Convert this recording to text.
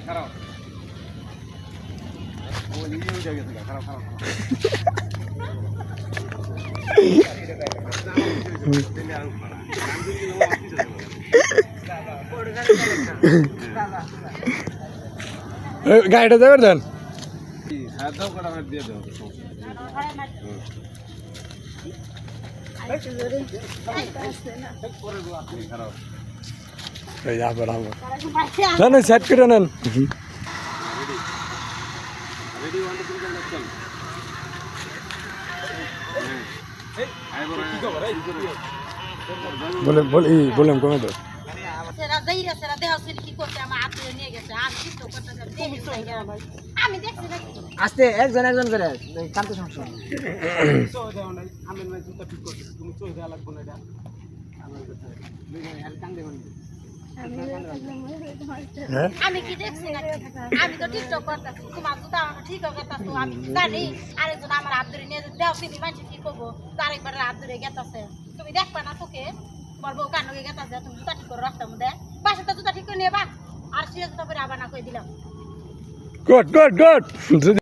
খারাপ ওই ইউ জায়গা থেকে খারাপ খারাপ গাড়িটা যাবে দেন হাত দাও কটা হাত দিয়ে দাও খারাপ এই আবার না না সেট করে নেন রেডি 1 2 3 চল বলেন কমে তো আস্তে একজন একজন করে কালকে সমস্যা আমি কি দেখছি না আমি তো টিকটক করতেছি তোমার জুতা ঠিক করতেছো আমি জানি আরেকজন আমার হাত ধরে নিয়ে দেও তুমি মানুষ কি করবো আরেকবার হাত ধরে গেতাছে তুমি দেখবা না তোকে বলবো কান হয়ে গেতাছে তুমি জুতা ঠিক করে রাস্তার মধ্যে বাসাতে জুতা ঠিক করে নিয়ে বা আর সে জুতা পরে আবার না কই দিলাম গুড